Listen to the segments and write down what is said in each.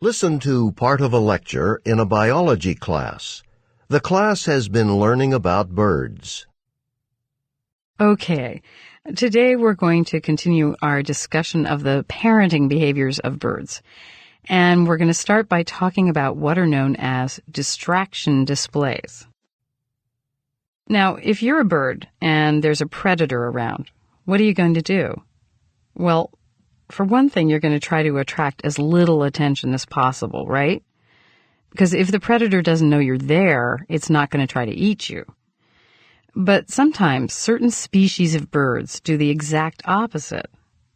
Listen to part of a lecture in a biology class. The class has been learning about birds. Okay, today we're going to continue our discussion of the parenting behaviors of birds. And we're going to start by talking about what are known as distraction displays. Now, if you're a bird and there's a predator around, what are you going to do? Well, for one thing, you're going to try to attract as little attention as possible, right? Because if the predator doesn't know you're there, it's not going to try to eat you. But sometimes certain species of birds do the exact opposite.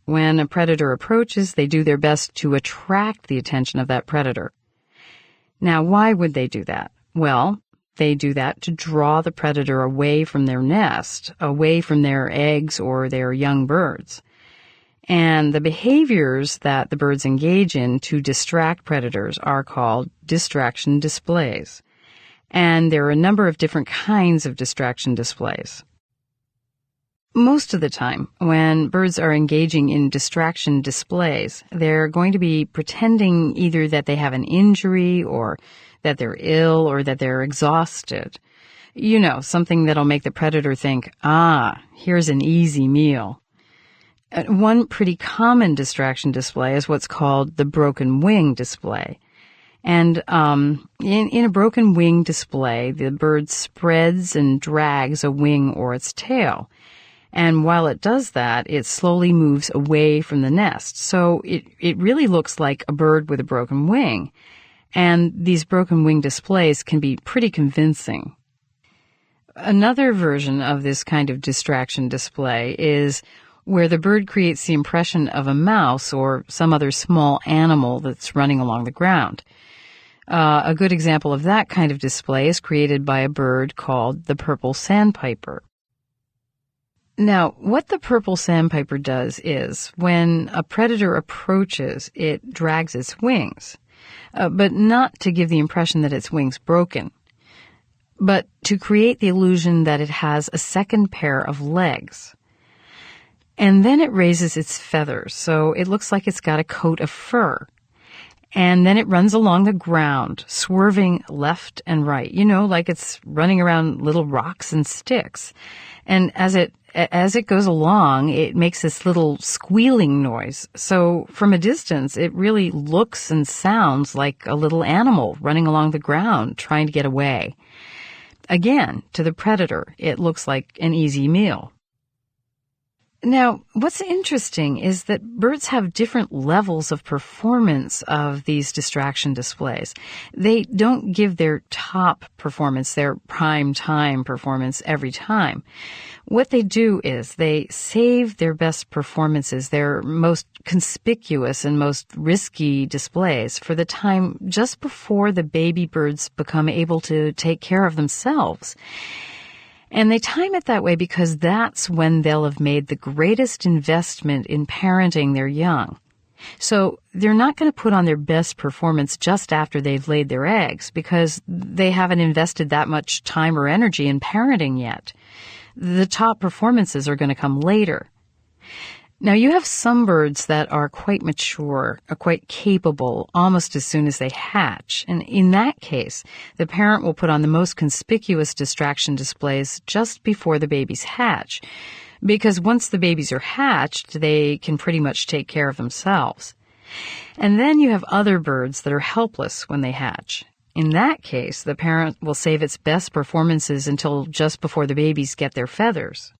When a predator approaches, they do their best to attract the attention of that predator. Now, why would they do that? Well, they do that to draw the predator away from their nest, away from their eggs or their young birds. And the behaviors that the birds engage in to distract predators are called distraction displays. And there are a number of different kinds of distraction displays. Most of the time, when birds are engaging in distraction displays, they're going to be pretending either that they have an injury or that they're ill or that they're exhausted. You know, something that'll make the predator think, here's an easy meal. One pretty common distraction display is what's called the broken wing display. And in a broken wing display, the bird spreads and drags a wing or its tail. And while it does that, it slowly moves away from the nest. So it really looks like a bird with a broken wing. And these broken wing displays can be pretty convincing. Another version of this kind of distraction display is where the bird creates the impression of a mouse or some other small animal that's running along the ground. A good example of that kind of display is created by a bird called the purple sandpiper. Now, what the purple sandpiper does is, when a predator approaches, it drags its wings, but not to give the impression that its wings broken, but to create the illusion that it has a second pair of legs. And then it raises its feathers, so it looks like it's got a coat of fur. And then it runs along the ground, swerving left and right, like it's running around little rocks and sticks. And as it goes along, it makes this little squealing noise. So from a distance, it really looks and sounds like a little animal running along the ground, trying to get away. Again, to the predator, it looks like an easy meal. Now, what's interesting is that birds have different levels of performance of these distraction displays. They don't give their top performance, their prime time performance every time. What they do is they save their best performances, their most conspicuous and most risky displays, for the time just before the baby birds become able to take care of themselves. And they time it that way because that's when they'll have made the greatest investment in parenting their young. So they're not going to put on their best performance just after they've laid their eggs because they haven't invested that much time or energy in parenting yet. The top performances are going to come later. Now, you have some birds that are quite mature, quite capable, almost as soon as they hatch. And in that case, the parent will put on the most conspicuous distraction displays just before the babies hatch. Because once the babies are hatched, they can pretty much take care of themselves. And then you have other birds that are helpless when they hatch. In that case, the parent will save its best performances until just before the babies get their feathers.